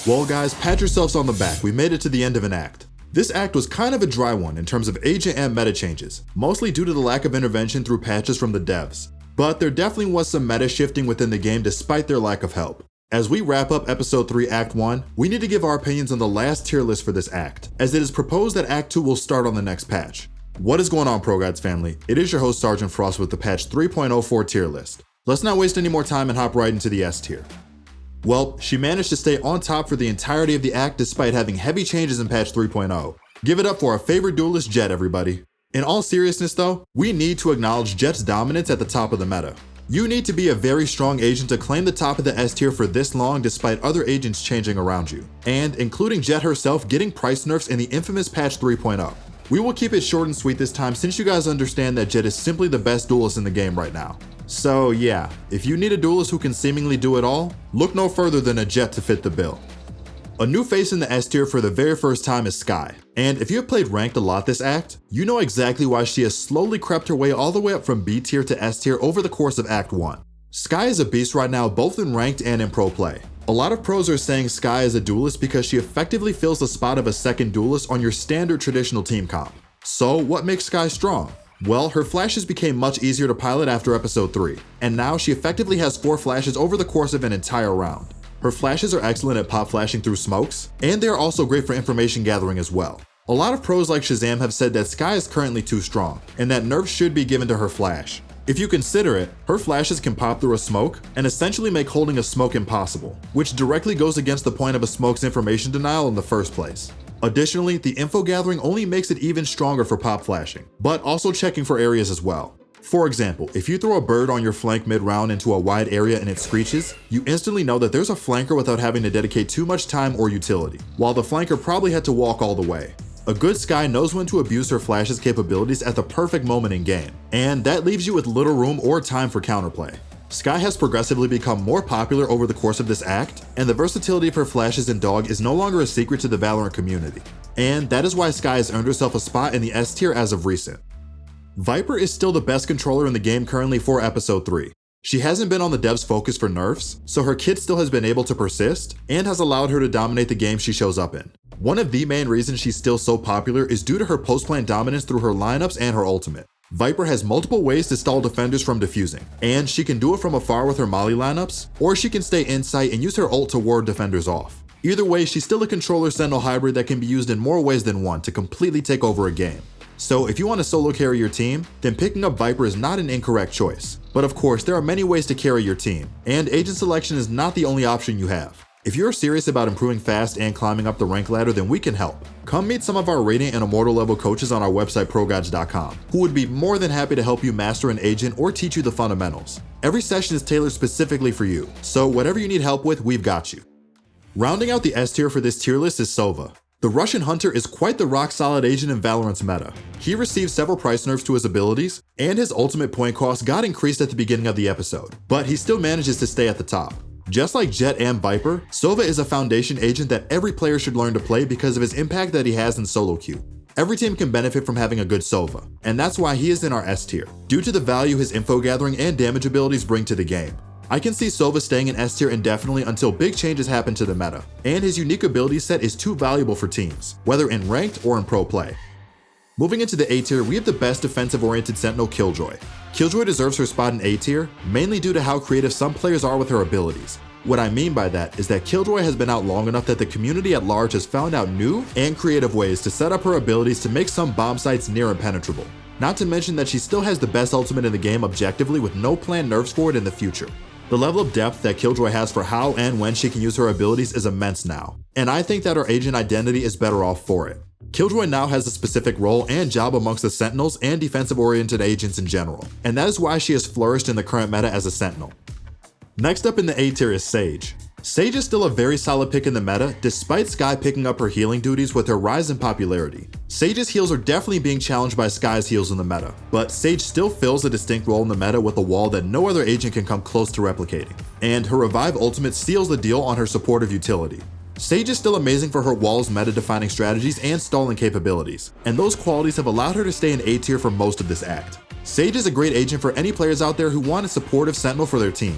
Well guys, pat yourselves on the back, we made it to the end of an act. This act was kind of a dry one in terms of agent and meta changes, mostly due to the lack of intervention through patches from the devs. But there definitely was some meta shifting within the game despite their lack of help. As we wrap up episode 3 act 1, we need to give our opinions on the last tier list for this act, as it is proposed that act 2 will start on the next patch. What is going on, ProGuides family? It is your host Sergeant Frost with the patch 3.04 tier list. Let's not waste any more time and hop right into the S tier. Well, she managed to stay on top for the entirety of the act despite having heavy changes in patch 3.0. Give it up for our favorite duelist, Jett, everybody. In all seriousness though, we need to acknowledge Jett's dominance at the top of the meta. You need to be a very strong agent to claim the top of the S tier for this long despite other agents changing around you, and including Jett herself getting price nerfs in the infamous patch 3.0. We will keep it short and sweet this time since you guys understand that Jett is simply the best duelist in the game right now. So yeah, if you need a duelist who can seemingly do it all, look no further than a Jett to fit the bill. A new face in the S tier for the very first time is Skye, and if you have played ranked a lot this act, you know exactly why she has slowly crept her way all the way up from B tier to S tier over the course of act 1. Skye is a beast right now both in ranked and in pro play. A lot of pros are saying Skye is a duelist because she effectively fills the spot of a second duelist on your standard traditional team comp. So what makes Skye strong? Well, her flashes became much easier to pilot after episode 3, and now she effectively has 4 flashes over the course of an entire round. Her flashes are excellent at pop flashing through smokes, and they are also great for information gathering as well. A lot of pros like Shazam have said that Skye is currently too strong, and that nerfs should be given to her flash. If you consider it, her flashes can pop through a smoke and essentially make holding a smoke impossible, which directly goes against the point of a smoke's information denial in the first place. Additionally, the info gathering only makes it even stronger for pop flashing, but also checking for areas as well. For example, if you throw a bird on your flank mid-round into a wide area and it screeches, you instantly know that there's a flanker without having to dedicate too much time or utility, while the flanker probably had to walk all the way. A good Skye knows when to abuse her flash's capabilities at the perfect moment in game, and that leaves you with little room or time for counterplay. Skye has progressively become more popular over the course of this act, and the versatility of her flashes in Dog is no longer a secret to the Valorant community. And that is why Skye has earned herself a spot in the S tier as of recent. Viper is still the best controller in the game currently for episode 3. She hasn't been on the devs' focus for nerfs, so her kit still has been able to persist, and has allowed her to dominate the game she shows up in. One of the main reasons she's still so popular is due to her post-plant dominance through her lineups and her ultimate. Viper has multiple ways to stall defenders from defusing, and she can do it from afar with her molly lineups, or she can stay in sight and use her ult to ward defenders off. Either way, she's still a controller sentinel hybrid that can be used in more ways than one to completely take over a game. So if you want to solo carry your team, then picking up Viper is not an incorrect choice. But of course, there are many ways to carry your team, and agent selection is not the only option you have. If you're serious about improving fast and climbing up the rank ladder, then we can help. Come meet some of our Radiant and Immortal level coaches on our website ProGuides.com, who would be more than happy to help you master an agent or teach you the fundamentals. Every session is tailored specifically for you, so whatever you need help with, we've got you. Rounding out the S tier for this tier list is Sova. The Russian Hunter is quite the rock-solid agent in Valorant's meta. He received several price nerfs to his abilities, and his ultimate point cost got increased at the beginning of the episode, but he still manages to stay at the top. Just like Jett and Viper, Sova is a foundation agent that every player should learn to play because of his impact that he has in solo queue. Every team can benefit from having a good Sova, and that's why he is in our S tier, due to the value his info gathering and damage abilities bring to the game. I can see Sova staying in S tier indefinitely until big changes happen to the meta, and his unique ability set is too valuable for teams, whether in ranked or in pro play. Moving into the A tier, we have the best defensive-oriented sentinel, Killjoy. Killjoy deserves her spot in A tier, mainly due to how creative some players are with her abilities. What I mean by that is that Killjoy has been out long enough that the community at large has found out new and creative ways to set up her abilities to make some bomb sites near impenetrable. Not to mention that she still has the best ultimate in the game objectively with no planned nerfs for it in the future. The level of depth that Killjoy has for how and when she can use her abilities is immense now, and I think that her agent identity is better off for it. Killjoy now has a specific role and job amongst the Sentinels and defensive-oriented agents in general, and that is why she has flourished in the current meta as a Sentinel. Next up in the A tier is Sage. Sage is still a very solid pick in the meta, despite Skye picking up her healing duties with her rise in popularity. Sage's heals are definitely being challenged by Skye's heals in the meta, but Sage still fills a distinct role in the meta with a wall that no other agent can come close to replicating, and her Revive ultimate seals the deal on her supportive utility. Sage is still amazing for her wall's meta-defining strategies and stalling capabilities, and those qualities have allowed her to stay in A tier for most of this act. Sage is a great agent for any players out there who want a supportive sentinel for their team.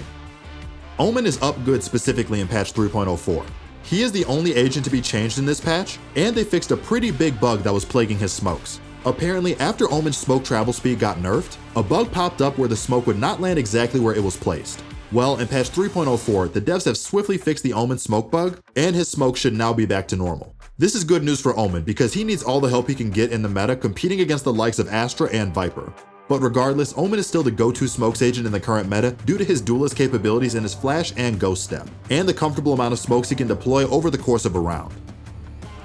Omen is up good specifically in patch 3.04. He is the only agent to be changed in this patch, and they fixed a pretty big bug that was plaguing his smokes. Apparently, after Omen's smoke travel speed got nerfed, a bug popped up where the smoke would not land exactly where it was placed. Well, in patch 3.04, the devs have swiftly fixed the Omen smoke bug, and his smoke should now be back to normal. This is good news for Omen because he needs all the help he can get in the meta competing against the likes of Astra and Viper. But regardless, Omen is still the go-to smokes agent in the current meta due to his duelist capabilities in his flash and ghost step, and the comfortable amount of smokes he can deploy over the course of a round.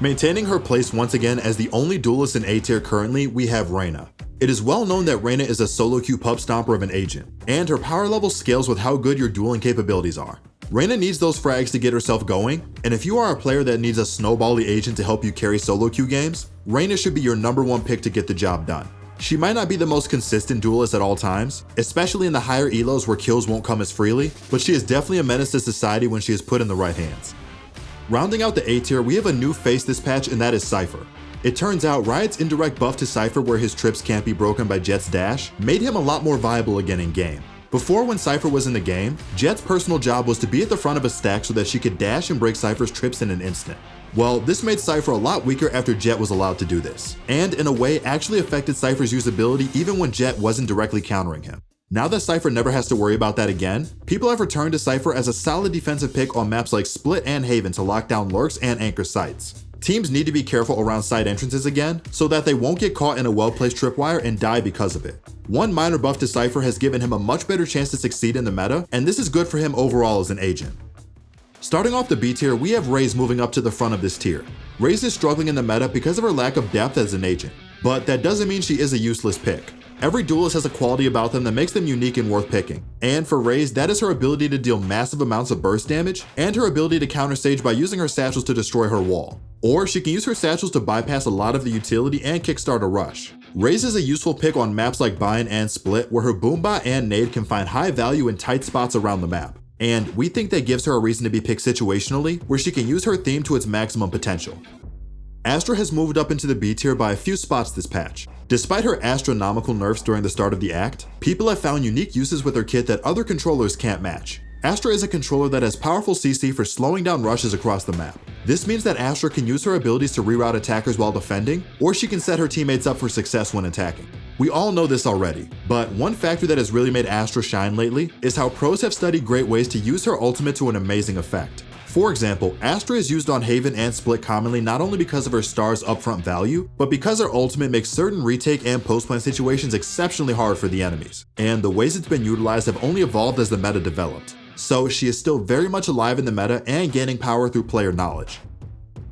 Maintaining her place once again as the only duelist in A tier currently, we have Reyna. It is well known that Reyna is a solo queue pub stomper of an agent, and her power level scales with how good your dueling capabilities are. Reyna needs those frags to get herself going, and if you are a player that needs a snowbally agent to help you carry solo queue games, Reyna should be your #1 pick to get the job done. She might not be the most consistent duelist at all times, especially in the higher elos where kills won't come as freely, but she is definitely a menace to society when she is put in the right hands. Rounding out the A tier, we have a new face this patch, and that is Cypher. It turns out Riot's indirect buff to Cypher where his trips can't be broken by Jett's dash made him a lot more viable again in game. Before, when Cypher was in the game, Jett's personal job was to be at the front of a stack so that she could dash and break Cypher's trips in an instant. Well, this made Cypher a lot weaker after Jett was allowed to do this, and in a way actually affected Cypher's usability even when Jett wasn't directly countering him. Now that Cypher never has to worry about that again, people have returned to Cypher as a solid defensive pick on maps like Split and Haven to lock down lurks and anchor sites. Teams need to be careful around side entrances again so that they won't get caught in a well-placed tripwire and die because of it. One minor buff to Cypher has given him a much better chance to succeed in the meta, and this is good for him overall as an agent. Starting off the B tier, we have Renes moving up to the front of this tier. Renes is struggling in the meta because of her lack of depth as an agent, but that doesn't mean she is a useless pick. Every duelist has a quality about them that makes them unique and worth picking, and for Renes, that is her ability to deal massive amounts of burst damage and her ability to counter stage by using her satchels to destroy her wall. Or she can use her satchels to bypass a lot of the utility and kickstart a rush. Renes is a useful pick on maps like Bind and Split where her boombot and nade can find high value in tight spots around the map. And we think that gives her a reason to be picked situationally where she can use her theme to its maximum potential. Astra has moved up into the B tier by a few spots this patch. Despite her astronomical nerfs during the start of the act, people have found unique uses with her kit that other controllers can't match. Astra is a controller that has powerful CC for slowing down rushes across the map. This means that Astra can use her abilities to reroute attackers while defending, or she can set her teammates up for success when attacking. We all know this already, but one factor that has really made Astra shine lately is how pros have studied great ways to use her ultimate to an amazing effect. For example, Astra is used on Haven and Split commonly not only because of her star's upfront value, but because her ultimate makes certain retake and post-plant situations exceptionally hard for the enemies, and the ways it's been utilized have only evolved as the meta developed. So she is still very much alive in the meta and gaining power through player knowledge.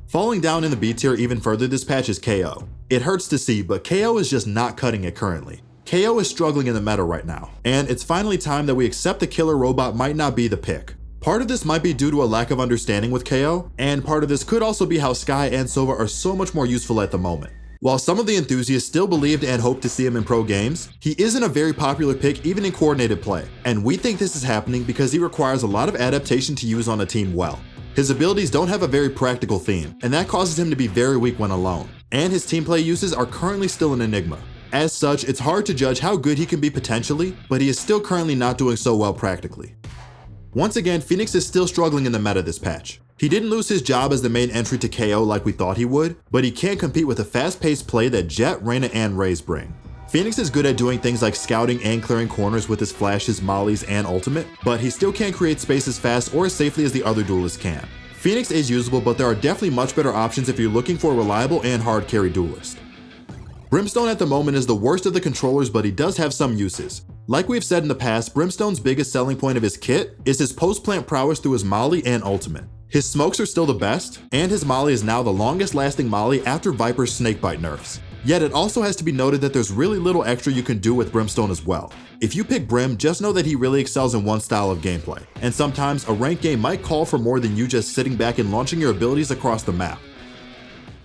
Falling down in the B tier even further this patch is KO. It hurts to see, but KO is just not cutting it currently. KO is struggling in the meta right now, and it's finally time that we accept the killer robot might not be the pick. Part of this might be due to a lack of understanding with KO, and part of this could also be how Skye and Sova are so much more useful at the moment. While some of the enthusiasts still believed and hoped to see him in pro games, he isn't a very popular pick even in coordinated play, and we think this is happening because he requires a lot of adaptation to use on a team well. His abilities don't have a very practical theme, and that causes him to be very weak when alone, and his team play uses are currently still an enigma. As such, it's hard to judge how good he can be potentially, but he is still currently not doing so well practically. Once again, Phoenix is still struggling in the meta this patch. He didn't lose his job as the main entry to KO like we thought he would, but he can't compete with the fast-paced play that Jett, Reyna, and Renes bring. Phoenix is good at doing things like scouting and clearing corners with his flashes, mollies, and ultimate, but he still can't create space as fast or as safely as the other duelists can. Phoenix is usable, but there are definitely much better options if you're looking for a reliable and hard carry duelist. Brimstone at the moment is the worst of the controllers, but he does have some uses. Like we've said in the past, Brimstone's biggest selling point of his kit is his post-plant prowess through his molly and ultimate. His smokes are still the best, and his molly is now the longest lasting molly after Viper's snakebite nerfs. Yet it also has to be noted that there's really little extra you can do with Brimstone as well. If you pick Brim, just know that he really excels in one style of gameplay, and sometimes a ranked game might call for more than you just sitting back and launching your abilities across the map.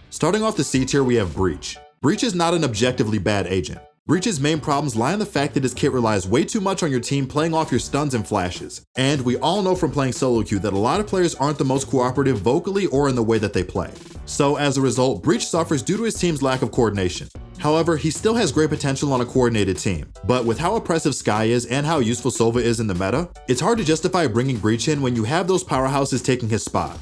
Starting off the C tier, we have Breach. Breach is not an objectively bad agent. Breach's main problems lie in the fact that his kit relies way too much on your team playing off your stuns and flashes. And we all know from playing solo queue that a lot of players aren't the most cooperative vocally or in the way that they play. So as a result, Breach suffers due to his team's lack of coordination. However, he still has great potential on a coordinated team, but with how oppressive Skye is and how useful Sova is in the meta, it's hard to justify bringing Breach in when you have those powerhouses taking his spot.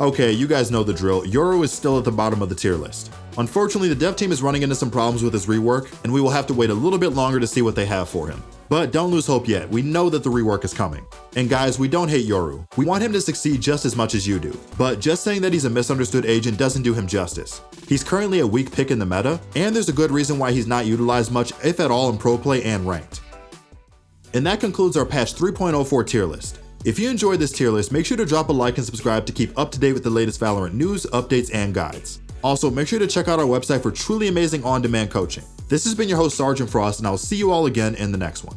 Okay, you guys know the drill. Yoru is still at the bottom of the tier list. Unfortunately, the dev team is running into some problems with his rework, and we will have to wait a little bit longer to see what they have for him. But don't lose hope yet, we know that the rework is coming. And guys, we don't hate Yoru. We want him to succeed just as much as you do. But just saying that he's a misunderstood agent doesn't do him justice. He's currently a weak pick in the meta, and there's a good reason why he's not utilized much, if at all, in pro play and ranked. And that concludes our patch 3.04 tier list. If you enjoyed this tier list, make sure to drop a like and subscribe to keep up to date with the latest Valorant news, updates, and guides. Also, make sure to check out our website for truly amazing on-demand coaching. This has been your host, Sergeant Frost, and I'll see you all again in the next one.